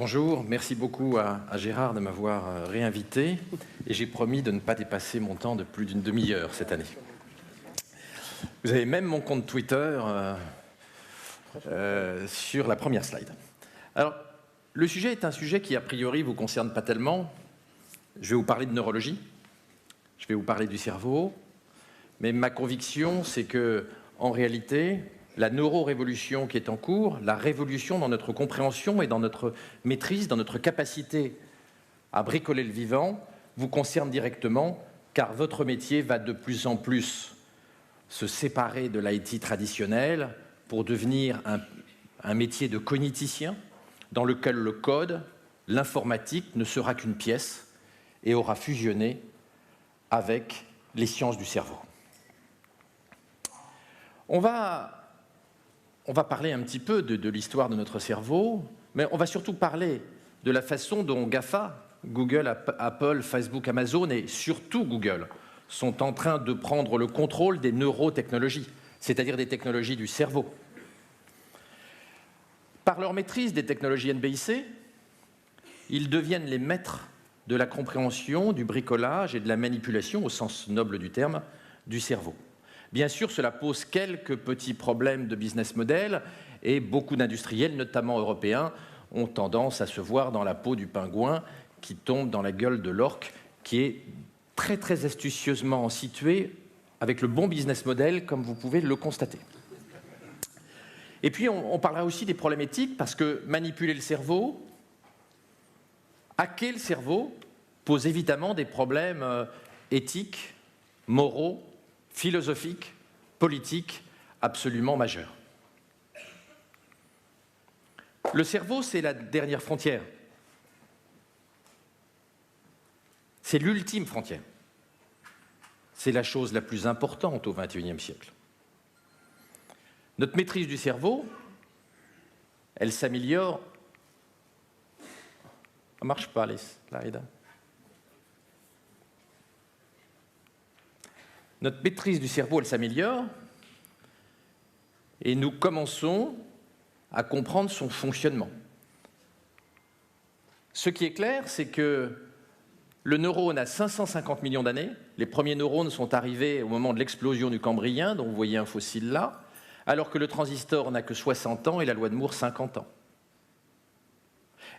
Bonjour, merci beaucoup à Gérard de m'avoir réinvité et j'ai promis de ne pas dépasser mon temps de plus d'une demi-heure cette année. Vous avez même mon compte Twitter sur la première slide. Alors, le sujet est un sujet qui, a priori, ne vous concerne pas tellement. Je vais vous parler de neurologie, je vais vous parler du cerveau, mais ma conviction, c'est que, en réalité, la neurorévolution qui est en cours, la révolution dans notre compréhension et dans notre maîtrise, dans notre capacité à bricoler le vivant, vous concerne directement, car votre métier va de plus en plus se séparer de l'IT traditionnel pour devenir un métier de cogniticien, dans lequel le code, l'informatique, ne sera qu'une pièce et aura fusionné avec les sciences du cerveau. On va parler un petit peu de l'histoire de notre cerveau, mais on va surtout parler de la façon dont GAFA, Google, Apple, Facebook, Amazon et surtout Google sont en train de prendre le contrôle des neurotechnologies, c'est-à-dire des technologies du cerveau. Par leur maîtrise des technologies NBIC, ils deviennent les maîtres de la compréhension, du bricolage et de la manipulation, au sens noble du terme, du cerveau. Bien sûr, cela pose quelques petits problèmes de business model et beaucoup d'industriels, notamment européens, ont tendance à se voir dans la peau du pingouin qui tombe dans la gueule de l'orque, qui est très très astucieusement situé avec le bon business model, comme vous pouvez le constater. Et puis on parlera aussi des problèmes éthiques, parce que manipuler le cerveau, hacker le cerveau, pose évidemment des problèmes éthiques, moraux, philosophiques, politiques, absolument majeurs. Le cerveau, c'est la dernière frontière. C'est l'ultime frontière. C'est la chose la plus importante au XXIe siècle. Notre maîtrise du cerveau, elle s'améliore. Ça ne marche pas, les slides. Notre maîtrise du cerveau, elle s'améliore et nous commençons à comprendre son fonctionnement. Ce qui est clair, c'est que le neurone a 550 millions d'années. Les premiers neurones sont arrivés au moment de l'explosion du Cambrien, dont vous voyez un fossile là, alors que le transistor n'a que 60 ans et la loi de Moore 50 ans.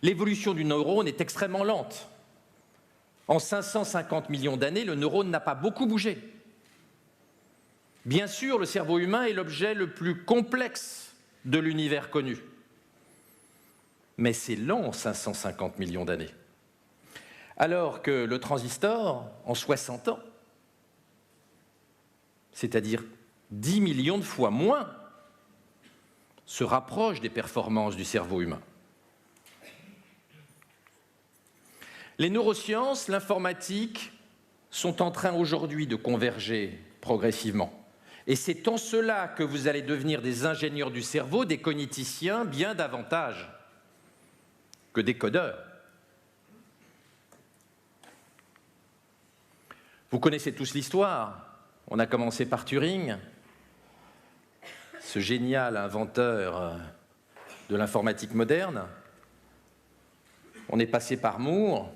L'évolution du neurone est extrêmement lente. En 550 millions d'années, le neurone n'a pas beaucoup bougé. Bien sûr, le cerveau humain est l'objet le plus complexe de l'univers connu. Mais c'est lent, 550 millions d'années. Alors que le transistor, en 60 ans, c'est-à-dire 10 millions de fois moins, se rapproche des performances du cerveau humain. Les neurosciences, l'informatique sont en train aujourd'hui de converger progressivement. Et c'est en cela que vous allez devenir des ingénieurs du cerveau, des cogniticiens, bien davantage que des codeurs. Vous connaissez tous l'histoire. On a commencé par Turing, ce génial inventeur de l'informatique moderne. On est passé par Moore,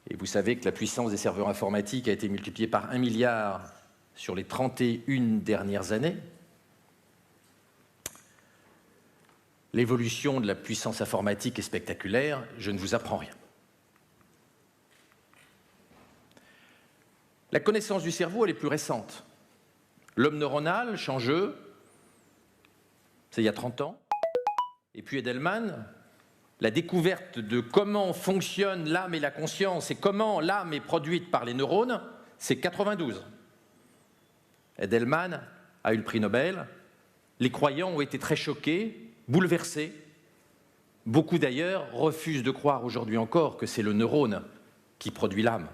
et vous savez que la puissance des serveurs informatiques a été multipliée par 1 milliard sur les 31 dernières années. L'évolution de la puissance informatique est spectaculaire, je ne vous apprends rien. La connaissance du cerveau, elle est plus récente. L'homme neuronal, Changeux, c'est il y a 30 ans. Et puis Edelman, la découverte de comment fonctionnent l'âme et la conscience et comment l'âme est produite par les neurones, c'est 92. Edelman a eu le prix Nobel. Les croyants ont été très choqués, bouleversés. Beaucoup d'ailleurs refusent de croire aujourd'hui encore que c'est le neurone qui produit l'âme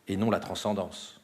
et non la transcendance.